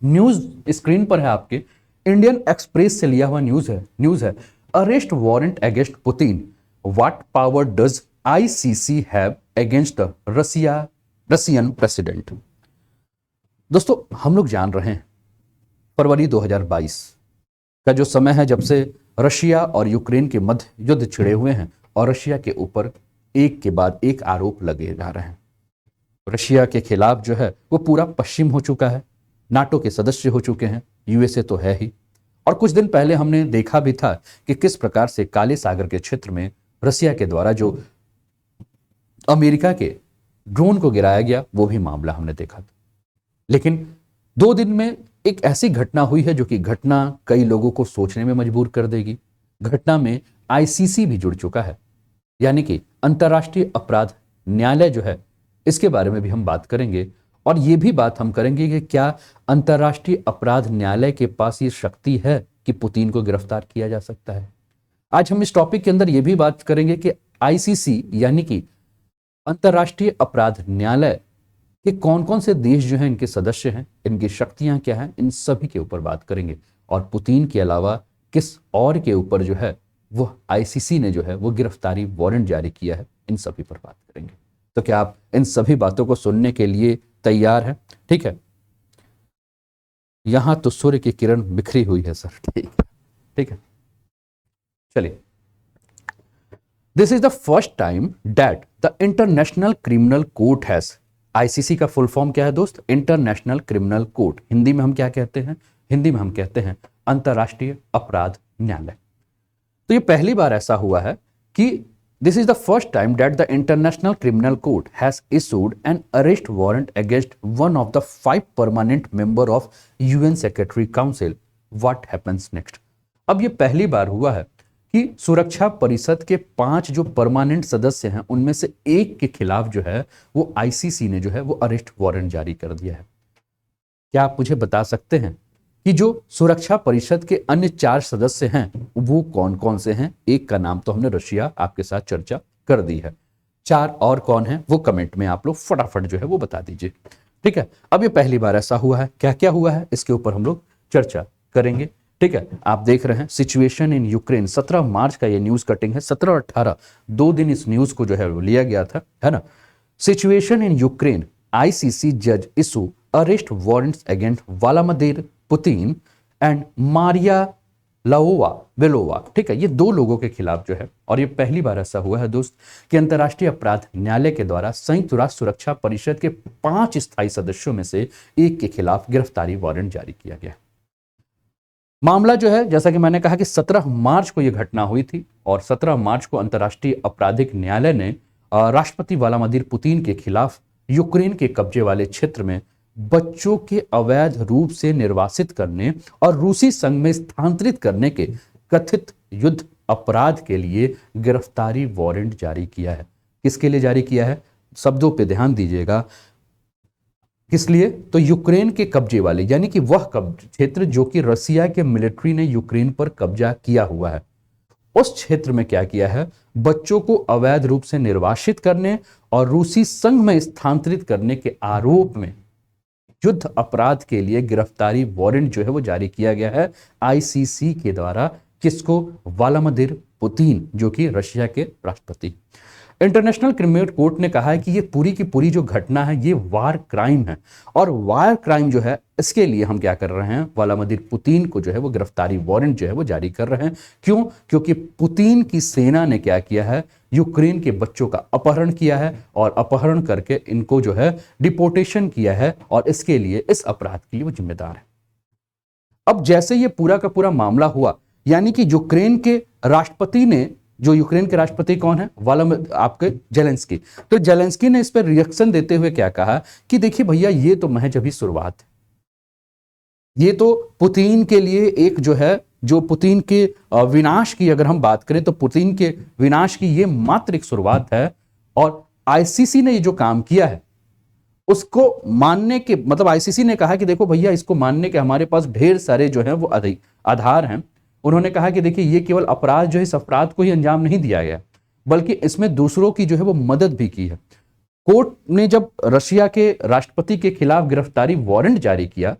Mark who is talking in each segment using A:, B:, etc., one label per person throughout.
A: News screen पर है आपके, इंडियन एक्सप्रेस से लिया हुआ न्यूज है arrest warrant against Putin, what power does ICC have against the Russian president. दोस्तों हम लोग जान रहे हैं फरवरी 2022 का जो समय है जब से रशिया और यूक्रेन के मध्य युद्ध छिड़े हुए हैं और रशिया के ऊपर एक के बाद एक आरोप लगे जा रहे हैं। रशिया के खिलाफ जो है वो पूरा पश्चिम हो चुका है, नाटो के सदस्य हो चुके हैं, यूएसए तो है ही। और कुछ दिन पहले हमने देखा भी था कि किस प्रकार से काले सागर के क्षेत्र में रसिया के द्वारा जो अमेरिका के ड्रोन को गिराया गया वो भी मामला हमने देखा था। लेकिन 2 दिन में एक ऐसी घटना हुई है जो कि घटना कई लोगों को सोचने में मजबूर कर देगी। घटना में आईसीसी भी जुड़ चुका है, यानी कि अंतर्राष्ट्रीय अपराध न्यायालय जो है, इसके बारे में भी हम बात करेंगे। और ये भी बात हम करेंगे कि क्या अंतर्राष्ट्रीय अपराध न्यायालय के पास ये शक्ति है कि पुतिन को गिरफ्तार किया जा सकता है। आज हम इस टॉपिक के अंदर ये भी बात करेंगे कि आईसीसी यानी कि अंतर्राष्ट्रीय अपराध न्यायालय कि कौन कौन से देश जो हैं इनके सदस्य हैं, इनकी शक्तियां क्या हैं, इन सभी के ऊपर बात करेंगे। और पुतिन के अलावा किस और के ऊपर जो है वो आईसीसी ने जो है वो गिरफ्तारी वारंट जारी किया है, इन सभी पर बात करेंगे। तो क्या आप इन सभी बातों को सुनने के लिए तैयार हैं? ठीक है, यहां तो सूर्य की किरण बिखरी हुई है सर। ठीक है, चलिए। This is the first time that the international criminal court has, ICC का फुल फॉर्म क्या है दोस्त? International criminal court. हिंदी में हम क्या कहते हैं? हिंदी में हम कहते हैं अंतर्राष्ट्रीय अपराध न्यायालय। तो ये पहली बार ऐसा हुआ है कि this is the first time that the international criminal court has issued N arrest warrant against one of the 5 permanent member of UN secretary council. What happens next? अब ये पहली बार हुआ है कि सुरक्षा परिषद के 5 जो परमानेंट सदस्य हैं उनमें से एक के खिलाफ जो है वो आईसीसी ने जो है वो अरेस्ट वारंट जारी कर दिया है। क्या आप मुझे बता सकते हैं कि जो सुरक्षा परिषद के अन्य 4 सदस्य हैं वो कौन कौन से हैं? एक का नाम तो हमने रशिया आपके साथ चर्चा कर दी है, 4 और कौन है वो कमेंट में आप लोग फटाफट जो है वो बता दीजिए। ठीक है, अब ये पहली बार ऐसा हुआ है, क्या क्या हुआ है इसके ऊपर हम लोग चर्चा करेंगे। ठीक है, आप देख रहे हैं सिचुएशन इन यूक्रेन, 17 मार्च का ये न्यूज कटिंग है, 17 और 18 2 दिन इस न्यूज को जो है वो लिया गया था, है ना। सिचुएशन इन यूक्रेन, आईसीसी जज issue arrest warrants against Vladimir Putin and Maria Belova. ठीक है, ये 2 लोगों के खिलाफ जो है, और ये पहली बार ऐसा हुआ है दोस्त कि अंतर्राष्ट्रीय अपराध न्यायालय के द्वारा संयुक्त राष्ट्र सुरक्षा परिषद के 5 स्थायी सदस्यों में से एक के खिलाफ गिरफ्तारी वारंट जारी किया गया। मामला जो है जैसा कि मैंने कहा कि 17 मार्च को यह घटना हुई थी और 17 मार्च को अंतर्राष्ट्रीय आपराधिक न्यायालय ने राष्ट्रपति व्लादिमीर पुतिन के खिलाफ यूक्रेन के कब्जे वाले क्षेत्र में बच्चों के अवैध रूप से निर्वासित करने और रूसी संघ में स्थानांतरित करने के कथित युद्ध अपराध के लिए गिरफ्तारी वारंट जारी किया है। किसके लिए जारी किया है? शब्दों पे ध्यान दीजिएगा। किस लिए? तो यूक्रेन के कब्जे वाले, यानी कि वह क्षेत्र जो कि रसिया के मिलिट्री ने यूक्रेन पर कब्जा किया हुआ है, उस क्षेत्र में क्या किया है? बच्चों को अवैध रूप से निर्वासित करने और रूसी संघ में स्थानांतरित करने के आरोप में युद्ध अपराध के लिए गिरफ्तारी वारंट जो है वो जारी किया गया है आईसीसी के द्वारा। किसको? व्लादिमीर पुतिन, जो कि रशिया के राष्ट्रपति। इंटरनेशनल क्रिमिनल कोर्ट ने कहा है कि ये पूरी की पूरी जो घटना है ये वार क्राइम है, और वार क्राइम जो है इसके लिए हम क्या कर रहे हैं? व्लादिमीर पुतिन को जो है वो गिरफ्तारी वारंट जो है वो जारी कर रहे हैं। क्यों? क्योंकि पुतिन की सेना ने क्या किया है? यूक्रेन के बच्चों का अपहरण किया है और अपहरण करके इनको जो है डिपोर्टेशन किया है, और इसके लिए, इस अपराध के लिए वो जिम्मेदार है। अब जैसे ये पूरा का पूरा मामला हुआ, यानी कि यूक्रेन के राष्ट्रपति ने, जो यूक्रेन के राष्ट्रपति कौन है? आपके जेलेंस्की। तो जेलेंस्की ने इस पर रिएक्शन देते हुए क्या कहा कि देखिए भैया, ये तो महज अभी शुरुआत है, ये तो पुतिन के लिए एक जो है, जो पुतिन के विनाश की अगर हम बात करें तो पुतिन के विनाश की ये मात्र एक शुरुआत है, और आईसीसी ने ये जो काम किया है उसको मानने के, मतलब आईसीसी ने कहा कि देखो भैया, इसको मानने के हमारे पास ढेर सारे जो है वो आधार हैं। उन्होंने कहा कि देखिए, ये केवल अपराध जो है, इस अपराध को ही अंजाम नहीं दिया गया, बल्कि इसमें दूसरों की जो है वो मदद भी की है। कोर्ट ने जब रशिया के राष्ट्रपति के खिलाफ गिरफ्तारी वारंट जारी किया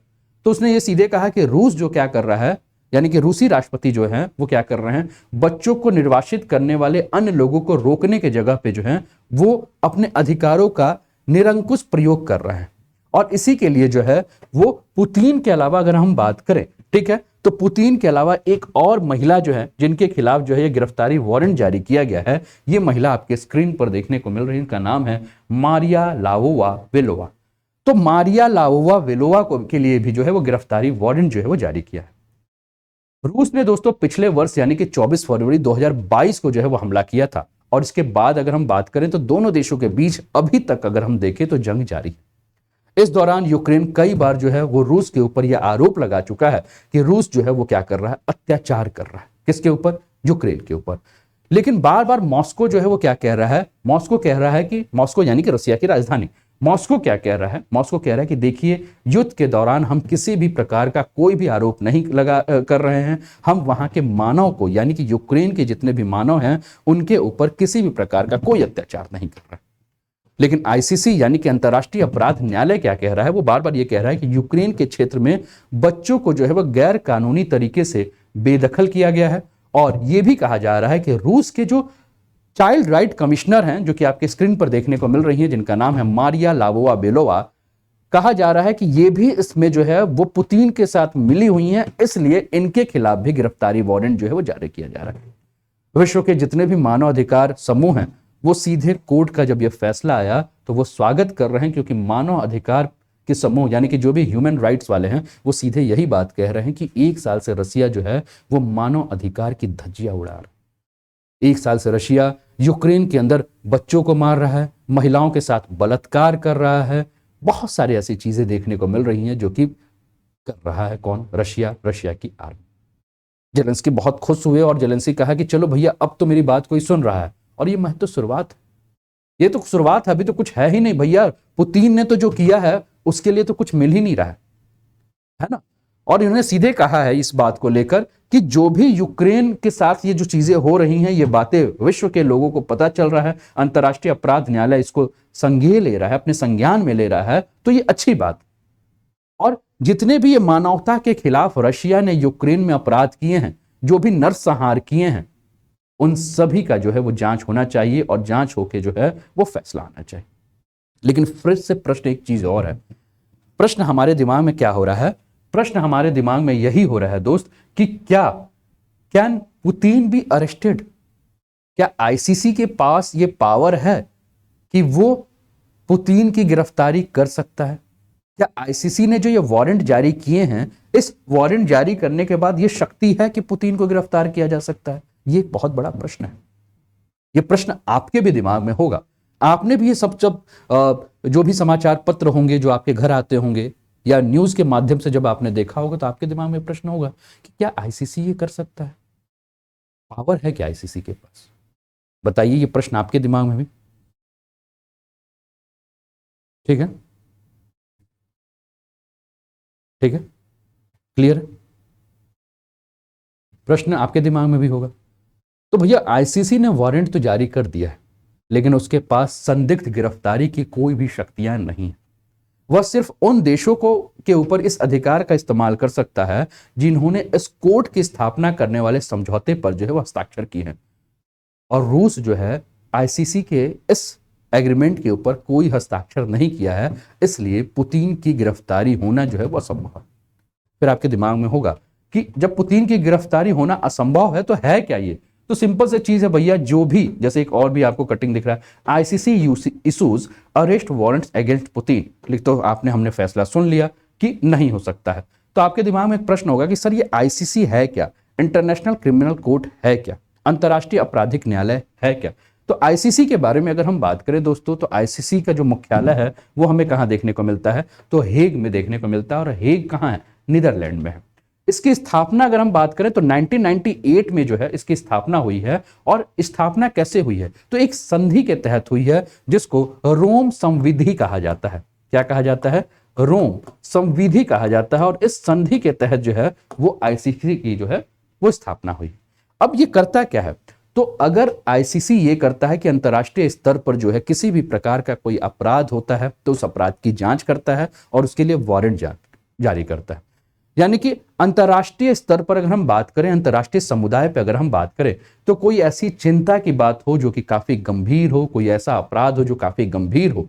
A: तो उसने ये सीधे कहा कि रूस जो क्या कर रहा है, यानी कि रूसी राष्ट्रपति जो है वो क्या कर रहे हैं, बच्चों को निर्वासित करने वाले अन्य लोगों को रोकने के जगह पे जो है वो अपने अधिकारों का निरंकुश प्रयोग कर रहे हैं। और इसी के लिए जो है वो पुतिन के अलावा अगर हम बात करें, ठीक है, तो पुतिन के अलावा एक और महिला जो है जिनके खिलाफ जो है ये गिरफ्तारी वारंट जारी किया गया है, ये महिला आपके स्क्रीन पर देखने को मिल रही है, इनका नाम है मारिया लावोवा वेलोवा। तो मारिया लावोवा वेलोवा को के लिए भी जो है वो गिरफ्तारी वारंट जो है वो जारी किया है। रूस ने दोस्तों पिछले वर्ष यानी कि 24 फरवरी 2022 को जो है वो हमला किया था, और इसके बाद अगर हम बात करें तो दोनों देशों के बीच अभी तक अगर हम देखें तो जंग जारी है। इस दौरान यूक्रेन कई बार जो है वो रूस के ऊपर यह आरोप लगा चुका है कि रूस जो है वो क्या कर रहा है, अत्याचार कर रहा है। किसके ऊपर? यूक्रेन के ऊपर। लेकिन बार बार मॉस्को जो है वो क्या कह रहा है, मॉस्को कह रहा है कि, मॉस्को यानी कि रसिया की राजधानी, मॉस्को क्या कह रहा है, मॉस्को कह रहा है कि देखिए युद्ध के दौरान हम किसी भी प्रकार का कोई भी आरोप नहीं कर रहे हैं, हम वहां के मानव को यानी कि यूक्रेन के जितने भी मानव हैं उनके ऊपर किसी भी प्रकार का कोई अत्याचार नहीं कर रहा। लेकिन आईसीसी यानी कि अंतर्राष्ट्रीय अपराध न्यायालय क्या कह रहा है, वो बार बार ये कह रहा है कि यूक्रेन के क्षेत्र में बच्चों को जो है वह गैर कानूनी तरीके से बेदखल किया गया है। और यह भी कहा जा रहा है कि रूस के जो चाइल्ड राइट कमिश्नर हैं, जो कि आपके स्क्रीन पर देखने को मिल रही है, जिनका नाम है मारिया लावोवा बेलोवा, कहा जा रहा है कि ये भी इसमें जो है वो पुतिन के साथ मिली हुई हैं, इसलिए इनके खिलाफ भी गिरफ्तारी वारंट जो है वो जारी किया जा रहा है। विश्व के जितने भी मानवाधिकार समूह हैं वो सीधे कोर्ट का जब यह फैसला आया तो वो स्वागत कर रहे हैं, क्योंकि मानव अधिकार के समूह यानी कि जो भी ह्यूमन राइट्स वाले हैं वो सीधे यही बात कह रहे हैं कि एक साल से रसिया जो है वो मानव अधिकार की धज्जियां उड़ा रहा है। एक साल से रशिया यूक्रेन के अंदर बच्चों को मार रहा है, महिलाओं के साथ बलात्कार कर रहा है, बहुत सारी ऐसी चीजें देखने को मिल रही हैं जो कि कर रहा है कौन? रशिया, रशिया की आर्मी। जेलेंस्की बहुत खुश हुए और जेलेंस्की कहा कि चलो भैया अब तो मेरी बात कोई सुन रहा है, और ये महज तो शुरुआत है, ये तो शुरुआत है, अभी तो कुछ है ही नहीं भैया। पुतिन ने तो जो किया है उसके लिए तो कुछ मिल ही नहीं रहा है ना। और इन्होंने सीधे कहा है इस बात को लेकर कि जो भी यूक्रेन के साथ ये जो चीजें हो रही हैं, ये बातें विश्व के लोगों को पता चल रहा है, अंतर्राष्ट्रीय अपराध न्यायालय इसको संज्ञेय ले रहा है, अपने संज्ञान में ले रहा है, तो ये अच्छी बात। और जितने भी ये मानवता के खिलाफ रशिया ने यूक्रेन में अपराध किए हैं, जो भी नरसंहार किए हैं, उन सभी का जो है वो जांच होना चाहिए, और जांच होके जो है वो फैसला आना चाहिए। लेकिन फिर से प्रश्न एक चीज और है, प्रश्न हमारे दिमाग में क्या हो रहा है, प्रश्न हमारे दिमाग में यही हो रहा है दोस्त कि क्या कैन पुतिन बी अरेस्टेड? क्या आईसीसी के पास ये पावर है कि वो पुतिन की गिरफ्तारी कर सकता है? क्या आईसीसी ने जो ये वारंट जारी किए हैं, इस वारंट जारी करने के बाद ये शक्ति है कि पुतिन को गिरफ्तार किया जा सकता है? ये एक बहुत बड़ा प्रश्न है। ये प्रश्न आपके भी दिमाग में होगा। आपने भी ये सब जब जो भी समाचार पत्र होंगे जो आपके घर आते होंगे या न्यूज के माध्यम से जब आपने देखा होगा, तो आपके दिमाग में प्रश्न होगा कि क्या आईसीसी ये कर सकता है? पावर है क्या आईसीसी के पास? बताइए, ये प्रश्न आपके दिमाग में भी, ठीक है? ठीक है, क्लियर है? प्रश्न आपके दिमाग में भी होगा। तो भैया आईसीसी ने वारंट तो जारी कर दिया है, लेकिन उसके पास संदिग्ध गिरफ्तारी की कोई भी शक्तियां नहीं है। वह सिर्फ उन देशों को के ऊपर इस अधिकार का इस्तेमाल कर सकता है जिन्होंने इस कोर्ट की स्थापना करने वाले समझौते पर जो है वह हस्ताक्षर किए हैं। और रूस जो है आईसीसी के इस एग्रीमेंट के ऊपर कोई हस्ताक्षर नहीं किया है, इसलिए पुतिन की गिरफ्तारी होना जो है वह असंभव है। फिर आपके दिमाग में होगा कि जब पुतिन की गिरफ्तारी होना असंभव है तो है क्या ये? तो सिंपल से चीज है भैया, जो भी, जैसे एक और भी आपको कटिंग दिख रहा है, ICC issues arrest warrants against Putin, लिख तो आपने हमने फैसला सुन लिया कि नहीं हो सकता है। तो आपके दिमाग में एक प्रश्न होगा कि सर ये आईसीसी है क्या? इंटरनेशनल क्रिमिनल कोर्ट है क्या? अंतर्राष्ट्रीय आपराधिक न्यायालय है क्या? तो आईसीसी के बारे में अगर हम बात करें दोस्तों, तो आईसीसी का जो मुख्यालय है वो हमें कहां देखने को मिलता है? तो हेग में देखने को मिलता है। और हेग कहां है? नीदरलैंड में है। इसकी स्थापना अगर हम बात करें तो 1998 में जो है इसकी स्थापना हुई है। और स्थापना कैसे हुई है? तो एक संधि के तहत हुई है, जिसको रोम संविधि कहा जाता है। क्या कहा जाता है? रोम संविधि कहा जाता है। और इस संधि के तहत जो है वो आईसीसी की जो है वो स्थापना हुई। अब ये करता क्या है? तो अगर आईसीसी ये करता है कि अंतर्राष्ट्रीय स्तर पर जो है किसी भी प्रकार का कोई अपराध होता है तो उस अपराध की जांच करता है और उसके लिए वारंट जारी करता है। यानी कि अंतर्राष्ट्रीय स्तर पर अगर हम बात करें, अंतर्राष्ट्रीय समुदाय पर अगर हम बात करें, तो कोई ऐसी चिंता की बात हो जो कि काफी गंभीर हो, कोई ऐसा अपराध हो जो काफी गंभीर हो,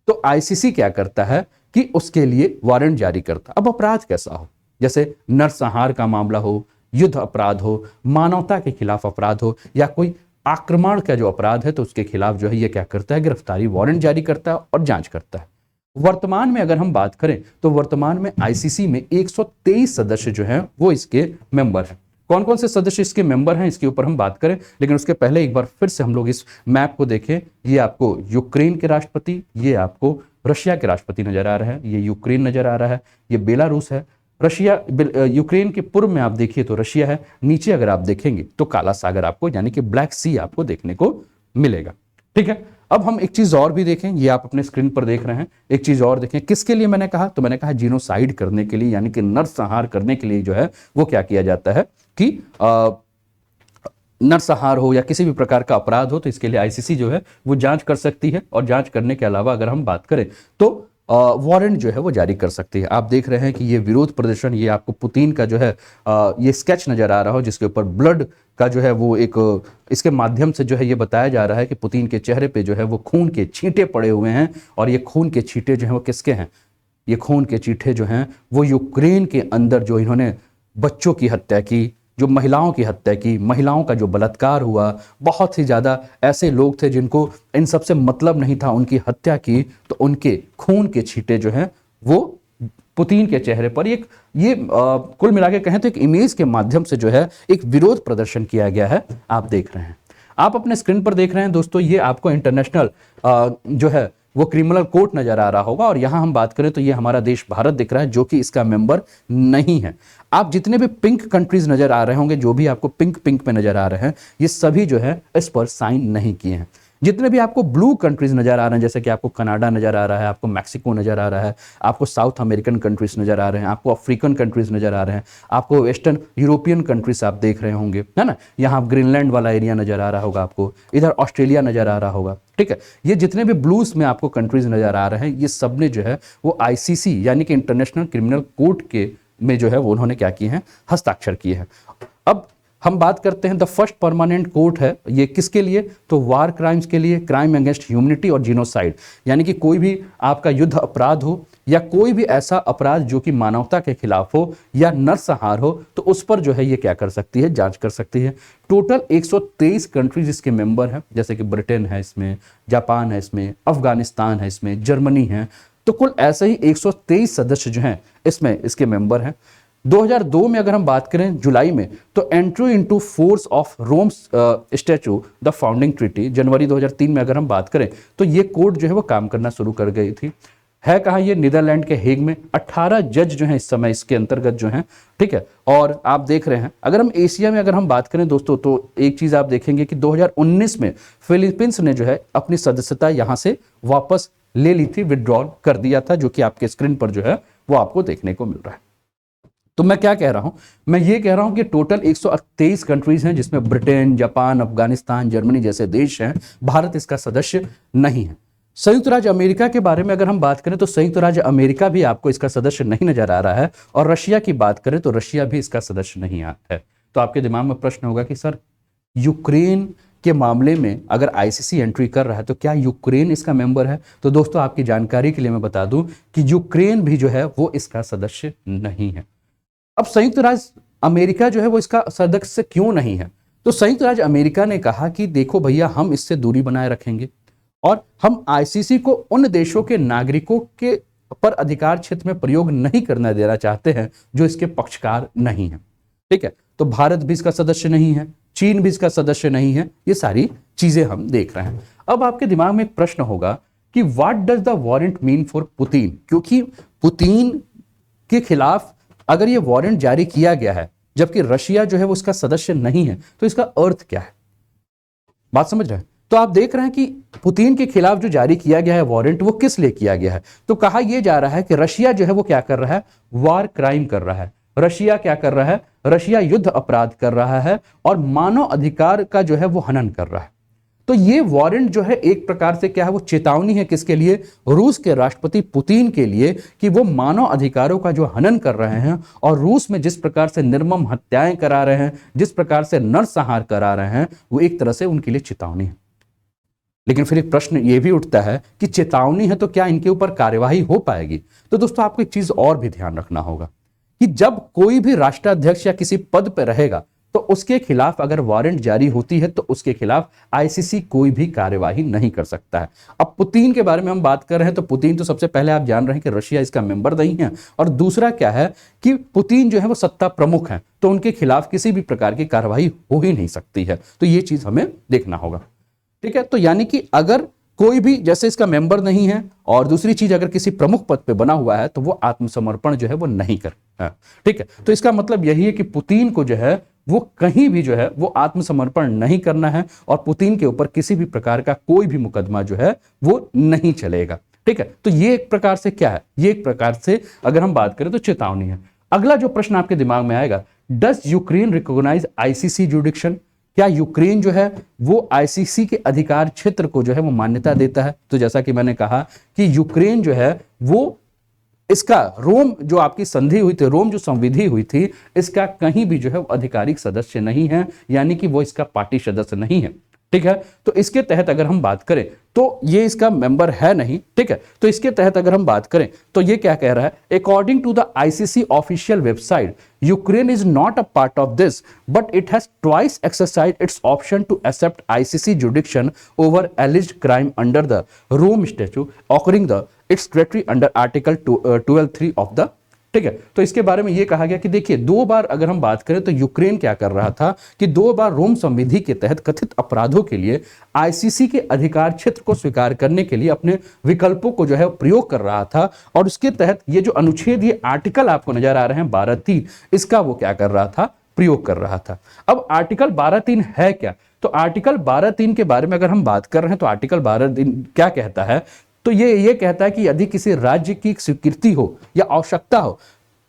A: तो आईसीसी क्या करता है कि उसके लिए वारंट जारी करता है। अब अपराध कैसा हो, जैसे नरसंहार का मामला हो, युद्ध अपराध हो, मानवता के खिलाफ अपराध हो, या कोई आक्रमण का जो अपराध है तो उसके खिलाफ जो है ये क्या करता है, गिरफ्तारी वारंट जारी करता है और जांच करता है। वर्तमान में अगर हम बात करें तो वर्तमान में आईसीसी में 123 सदस्य जो हैं वो इसके मेंबर हैं। कौन कौन से सदस्य इसके मेंबर हैं इसके ऊपर हम बात करें, लेकिन उसके पहले एक बार फिर से हम लोग इस मैप को देखें। ये आपको यूक्रेन के राष्ट्रपति, ये आपको रशिया के राष्ट्रपति नजर आ रहा है, ये यूक्रेन नजर आ रहा है, ये बेलारूस है, रशिया यूक्रेन के पूर्व में आप देखिए तो रशिया है, नीचे अगर आप देखेंगे तो काला सागर आपको यानी कि ब्लैक सी आपको देखने को मिलेगा। ठीक है, अब हम एक चीज और भी देखें, ये आप अपने स्क्रीन पर देख रहे हैं, एक चीज और देखें, किसके लिए मैंने कहा, तो मैंने कहा जीनोसाइड करने के लिए, यानी कि नरसंहार करने के लिए जो है वो क्या किया जाता है कि नरसंहार हो या किसी भी प्रकार का अपराध हो तो इसके लिए आईसीसी जो है वो जांच कर सकती है, और जांच करने के अलावा अगर हम बात करें तो वारंट जो है वो जारी कर सकती है। आप देख रहे हैं कि ये विरोध प्रदर्शन, ये आपको पुतिन का जो है ये स्केच नजर आ रहा हो जिसके ऊपर ब्लड का जो है वो एक इसके माध्यम से जो है ये बताया जा रहा है कि पुतिन के चेहरे पे जो है वो खून के छींटे पड़े हुए हैं, और ये खून के छींटे जो हैं वो किसके हैं, ये खून के छींटे जो हैं वो यूक्रेन के अंदर जो इन्होंने बच्चों की हत्या की, जो महिलाओं की हत्या की, महिलाओं का जो बलात्कार हुआ, बहुत ही ज्यादा ऐसे लोग थे जिनको इन सब से मतलब नहीं था, उनकी हत्या की, तो उनके खून के छींटे जो हैं वो पुतिन के चेहरे पर ये कुल मिला के कहें तो एक इमेज के माध्यम से जो है एक विरोध प्रदर्शन किया गया है। आप देख रहे हैं, आप अपने स्क्रीन पर देख रहे हैं दोस्तों, ये आपको इंटरनेशनल जो है वो क्रिमिनल कोर्ट नजर आ रहा होगा, और यहां हम बात करें तो ये हमारा देश भारत दिख रहा है जो कि इसका मेंबर नहीं है। आप जितने भी पिंक कंट्रीज नजर आ रहे होंगे, जो भी आपको पिंक पिंक पे नजर आ रहे हैं, ये सभी जो है इस पर साइन नहीं किए हैं। जितने भी आपको ब्लू कंट्रीज नजर आ रहे हैं, जैसे कि आपको कनाडा नजर आ रहा है, आपको मैक्सिको नजर आ रहा है, आपको साउथ अमेरिकन कंट्रीज नजर आ रहे हैं, आपको अफ्रीकन कंट्रीज नजर आ रहे हैं, आपको वेस्टर्न यूरोपियन कंट्रीज आप देख रहे होंगे, है ना, यहाँ ग्रीनलैंड वाला एरिया नजर आ रहा होगा आपको, इधर ऑस्ट्रेलिया नजर आ रहा होगा। ठीक है, ये जितने भी ब्लूज में आपको कंट्रीज नजर आ रहे हैं, ये सब ने जो है वो आईसीसी यानी कि इंटरनेशनल क्रिमिनल कोर्ट के में जो है वो उन्होंने क्या किए हैं, हस्ताक्षर किए हैं। अब हम बात करते हैं द फर्स्ट परमानेंट कोर्ट है ये किसके लिए, तो वार क्राइम्स के लिए, क्राइम अगेंस्ट ह्यूमनिटी और जीनोसाइड, यानी कि कोई भी आपका युद्ध अपराध हो या कोई भी ऐसा अपराध जो कि मानवता के खिलाफ हो या नरसंहार हो, तो उस पर जो है ये क्या कर सकती है, जांच कर सकती है। टोटल 123 कंट्रीज इसके मेंबर हैं, जैसे कि ब्रिटेन है इसमें, जापान है इसमें, अफगानिस्तान है इसमें, जर्मनी है, तो कुल ऐसे ही 123 सदस्य जो हैं इसमें इसके मेंबर हैं। 2002 में अगर हम बात करें जुलाई में, तो entry into force of Rome statute the founding treaty, जनवरी 2003 में अगर हम बात करें तो ये कोर्ट जो है वो काम करना शुरू कर गई थी। है कहाँ, ये नीदरलैंड के हेग में। 18 जज जो हैं इस समय इसके अंतर्गत जो हैं, ठीक है। और आप देख रहे हैं, अगर हम एशिया में अगर हम बात करें दोस्तों, तो एक चीज आप देखेंगे कि 2019 में फिलीपींस ने जो है अपनी सदस्यता यहां से वापस ले ली थी, विड्रॉल कर दिया था, जो कि आपके स्क्रीन पर जो है वो आपको देखने को मिल रहा है। तो मैं क्या कह रहा हूं, मैं ये कह रहा हूं कि टोटल 123 कंट्रीज हैं जिसमें ब्रिटेन, जापान, अफगानिस्तान, जर्मनी जैसे देश हैं। भारत इसका सदस्य नहीं है। संयुक्त राज्य अमेरिका के बारे में अगर हम बात करें तो संयुक्त राज्य अमेरिका भी आपको इसका सदस्य नहीं नजर आ रहा है, और रशिया की बात करें तो रशिया भी इसका सदस्य नहीं है। तो आपके दिमाग में प्रश्न होगा कि सर यूक्रेन के मामले में अगर आईसीसी एंट्री कर रहा है तो क्या यूक्रेन इसका मेंबर है? तो दोस्तों आपकी जानकारी के लिए मैं बता दूं कि यूक्रेन भी जो है वो इसका सदस्य नहीं है। अब संयुक्त राज्य अमेरिका जो है वो इसका सदस्य क्यों नहीं है? तो संयुक्त राज्य अमेरिका ने कहा कि देखो भैया, हम इससे दूरी बनाए रखेंगे और हम आईसीसी को उन देशों के नागरिकों के पर अधिकार क्षेत्र में प्रयोग नहीं करना देना चाहते हैं जो इसके पक्षकार नहीं है। ठीक है, तो भारत भी इसका सदस्य नहीं है, चीन भी इसका सदस्य नहीं है, ये सारी चीजें हम देख रहे हैं। अब आपके दिमाग में एक प्रश्न होगा कि what does the warrant mean for Putin, क्योंकि पुतिन के खिलाफ अगर ये वारंट जारी किया गया है जबकि रशिया जो है वो उसका सदस्य नहीं है, तो इसका अर्थ क्या है? बात समझ रहे हैं? तो आप देख रहे हैं कि पुतिन के खिलाफ जो जारी किया गया है वारंट, वो किस लिए किया गया है? तो कहा यह जा रहा है कि रशिया जो है वो क्या कर रहा है, वार क्राइम कर रहा है। रशिया क्या कर रहा है? रशिया युद्ध अपराध कर रहा है और मानव अधिकार का जो है वो हनन कर रहा है। तो ये वारंट जो है एक प्रकार से क्या है, वो चेतावनी है किसके लिए, रूस के राष्ट्रपति पुतिन के लिए, कि वो मानव अधिकारों का जो हनन कर रहे हैं और रूस में जिस प्रकार से निर्मम हत्याएं करा रहे हैं, जिस प्रकार से नरसंहार करा रहे हैं, वो एक तरह से उनके लिए चेतावनी है। लेकिन फिर एक प्रश्न ये भी उठता है कि चेतावनी है तो क्या इनके ऊपर कार्यवाही हो पाएगी। तो दोस्तों आपको एक चीज और भी ध्यान रखना होगा कि जब कोई भी राष्ट्राध्यक्ष या किसी पद पर रहेगा तो उसके खिलाफ अगर वारंट जारी होती है तो उसके खिलाफ आईसीसी कोई भी कार्यवाही नहीं कर सकता है। अब पुतिन के बारे में हम बात कर रहे हैं तो पुतिन तो सबसे पहले आप जान रहे हैं कि रशिया इसका मेंबर नहीं है, और दूसरा क्या है कि पुतिन जो है वो सत्ता प्रमुख है, तो उनके खिलाफ किसी भी प्रकार की कार्यवाही हो ही नहीं सकती है। तो ये चीज हमें देखना होगा, ठीक है। तो यानी कि अगर कोई भी जैसे इसका मेंबर नहीं है, और दूसरी चीज अगर किसी प्रमुख पद पे बना हुआ है तो वो आत्मसमर्पण जो है वो नहीं कर, ठीक है। तो इसका मतलब यही है कि पुतिन को जो है वो कहीं भी जो है वो आत्मसमर्पण नहीं करना है, और पुतिन के ऊपर किसी भी प्रकार का कोई भी मुकदमा जो है वो नहीं चलेगा, ठीक है। तो ये एक प्रकार से क्या है, ये एक प्रकार से अगर हम बात करें तो चेतावनी है। अगला जो प्रश्न आपके दिमाग में आएगा, does Ukraine recognize ICC jurisdiction, क्या यूक्रेन जो है वो आईसीसी के अधिकार क्षेत्र को जो है वो मान्यता देता है। तो जैसा कि मैंने कहा कि यूक्रेन जो है वो इसका रोम जो आपकी संधि हुई थी, रोम जो संविधि हुई थी, इसका कहीं भी जो है वो आधिकारिक सदस्य नहीं है, यानी कि वो इसका पार्टी सदस्य नहीं है, ठीक है। तो इसके तहत अगर हम बात करें तो ये इसका मेंबर है नहीं, ठीक है। तो इसके तहत अगर हम बात करें तो ये क्या कह रहा है, according to the ICC official website, Ukraine is not a part of this but it has twice exercise its option to accept ICC jurisdiction over alleged crime under the Rome statute occurring the its territory under article 12(3) of the, ठीक है। तो इसके बारे में यह कहा गया कि देखिए दो बार अगर हम बात करें तो यूक्रेन क्या कर रहा था कि दो बार रोम संविधि के तहत कथित अपराधों के लिए आईसीसी के अधिकार क्षेत्र को स्वीकार करने के लिए अपने विकल्पों को जो है प्रयोग कर रहा था, और उसके तहत ये जो अनुच्छेद, ये आर्टिकल आपको नजर आ रहे हैं 12(3), इसका वो क्या कर रहा था, प्रयोग कर रहा था। अब आर्टिकल 12(3) है क्या, तो आर्टिकल 12(3) के बारे में अगर हम बात कर रहे हैं तो आर्टिकल 12(3) क्या कहता है, तो ये कहता है कि यदि किसी राज्य की स्वीकृति हो या आवश्यकता हो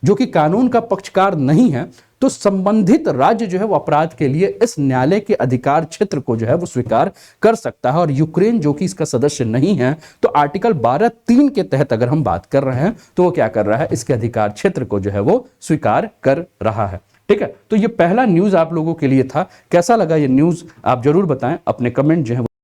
A: जो कि कानून का पक्षकार नहीं है, तो संबंधित राज्य जो है वो अपराध के लिए इस न्यायालय के अधिकार क्षेत्र को जो है वो स्वीकार कर सकता है। और यूक्रेन जो कि इसका सदस्य नहीं है, तो आर्टिकल 12(3) के तहत अगर हम बात कर रहे हैं तो वो क्या कर रहा है, इसके अधिकार क्षेत्र को जो है वो स्वीकार कर रहा है, ठीक है। तो ये पहला न्यूज आप लोगों के लिए था। कैसा लगा ये न्यूज आप जरूर बताएं, अपने कमेंट जो है